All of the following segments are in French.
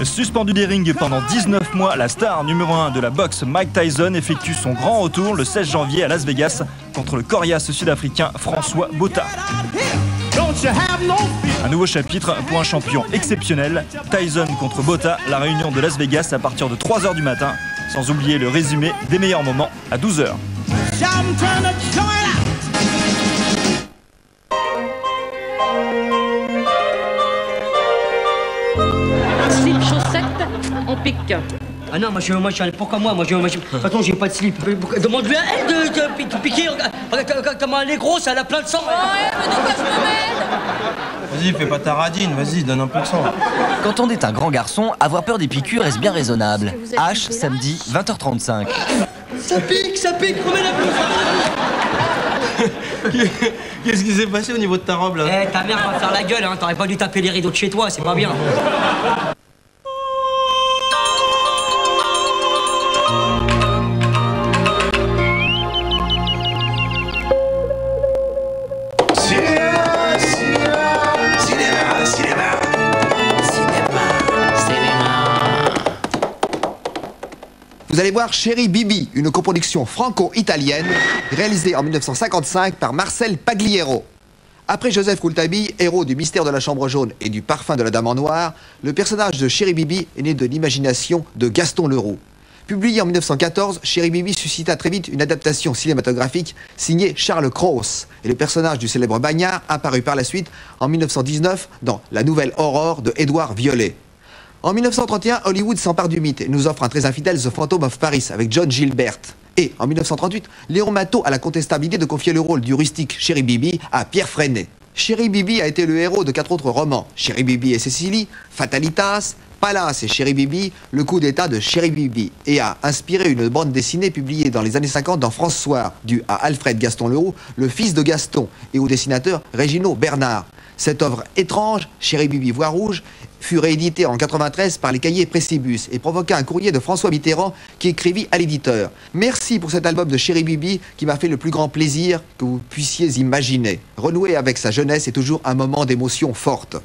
Suspendu des rings pendant 19 mois, la star numéro 1 de la boxe Mike Tyson effectue son grand retour le 16 janvier à Las Vegas contre le coriace sud-africain François Botha. Un nouveau chapitre pour un champion exceptionnel, Tyson contre Botha, la réunion de Las Vegas à partir de 3 h du matin, sans oublier le résumé des meilleurs moments à 12 h. Slip, chaussettes, on pique. Ah non, pourquoi moi attends, j'ai pas de slip. Demande-lui à elle de piquer. Regarde comment elle est grosse, elle a plein de sang. Ouais, mais donc je me mène. Vas-y, fais pas ta radine, vas-y, donne un peu de sang. Quand on est un grand garçon, avoir peur des piqûres est bien raisonnable. H, samedi, 20h35. Ça pique, remets la blouse. Qu'est-ce qui s'est passé au niveau de ta robe, là? Eh, ta mère va faire la gueule, hein. T'aurais pas dû taper les rideaux de chez toi, c'est pas bien. Vous allez voir Chéri Bibi, une coproduction franco-italienne réalisée en 1955 par Marcel Pagliero. Après Joseph Rouletabille, héros du Mystère de la Chambre jaune et du Parfum de la Dame en noir, le personnage de Chéri Bibi est né de l'imagination de Gaston Leroux. Publié en 1914, Chéri Bibi suscita très vite une adaptation cinématographique signée Charles Cros et le personnage du célèbre bagnard apparut par la suite en 1919 dans La Nouvelle Aurore de Édouard Violet. En 1931, Hollywood s'empare du mythe et nous offre un très infidèle The Phantom of Paris avec John Gilbert. Et en 1938, Léon Matteau a la contestable idée de confier le rôle du rustique Chéri Bibi à Pierre Freinet. Chéri Bibi a été le héros de 4 autres romans, Chéri Bibi et Cécilie, Fatalitas, Palace et Chéri Bibi, le coup d'état de Chéri Bibi, et a inspiré une bande dessinée publiée dans les années 50 dans France Soir, due à Alfred Gaston Leroux, le fils de Gaston, et au dessinateur Réginald Bernard. Cette œuvre étrange, Chéri Bibi Voix Rouge, fut rééditée en 93 par les cahiers Pressibus et provoqua un courrier de François Mitterrand qui écrivit à l'éditeur. Merci pour cet album de Chéri Bibi qui m'a fait le plus grand plaisir que vous puissiez imaginer. Renouer avec sa jeunesse est toujours un moment d'émotion forte.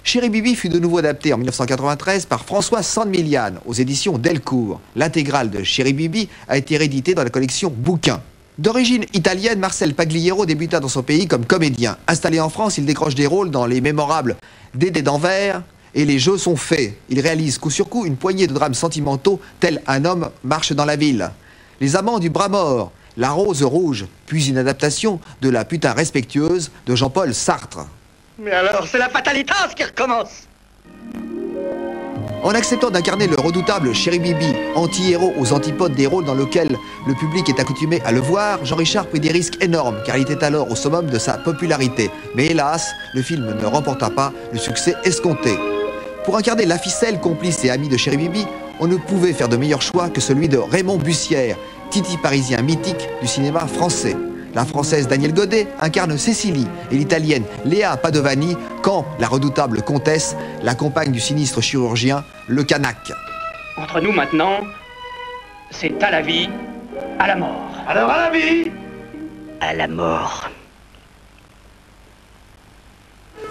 Chéri Bibi fut de nouveau adapté en 1993 par François Sandemilian aux éditions Delcourt. L'intégrale de Chéri Bibi a été rééditée dans la collection Bouquins. D'origine italienne, Marcel Pagliero débuta dans son pays comme comédien. Installé en France, il décroche des rôles dans les mémorables Dédé d'Anvers et Les Jeux sont faits. Il réalise coup sur coup une poignée de drames sentimentaux tel Un homme marche dans la ville, Les amants du bras mort, La rose rouge, puis une adaptation de La putain respectueuse de Jean-Paul Sartre. Mais alors, c'est la fatalitas qui recommence. En acceptant d'incarner le redoutable Chéri Bibi, anti-héros aux antipodes des rôles dans lesquels le public est accoutumé à le voir, Jean-Richard prit des risques énormes car il était alors au summum de sa popularité. Mais hélas, le film ne remporta pas le succès escompté. Pour incarner la ficelle, complice et ami de Chéri Bibi, on ne pouvait faire de meilleur choix que celui de Raymond Bussière, Titi parisien mythique du cinéma français. La française Danielle Godet incarne Cécilie et l'italienne Léa Padovani quand la redoutable comtesse, la compagne du sinistre chirurgien, le Canaque. Entre nous maintenant, c'est à la vie, à la mort. Alors à la vie, À la mort.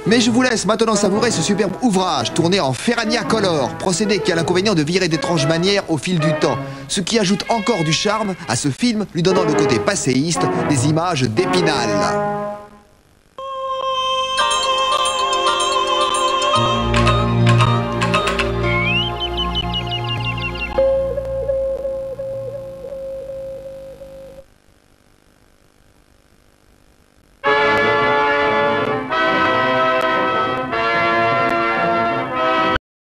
Mais je vous laisse maintenant savourer ce superbe ouvrage tourné en Ferrania Color, procédé qui a l'inconvénient de virer d'étranges manières au fil du temps, ce qui ajoute encore du charme à ce film, lui donnant le côté passéiste des images d'Épinal.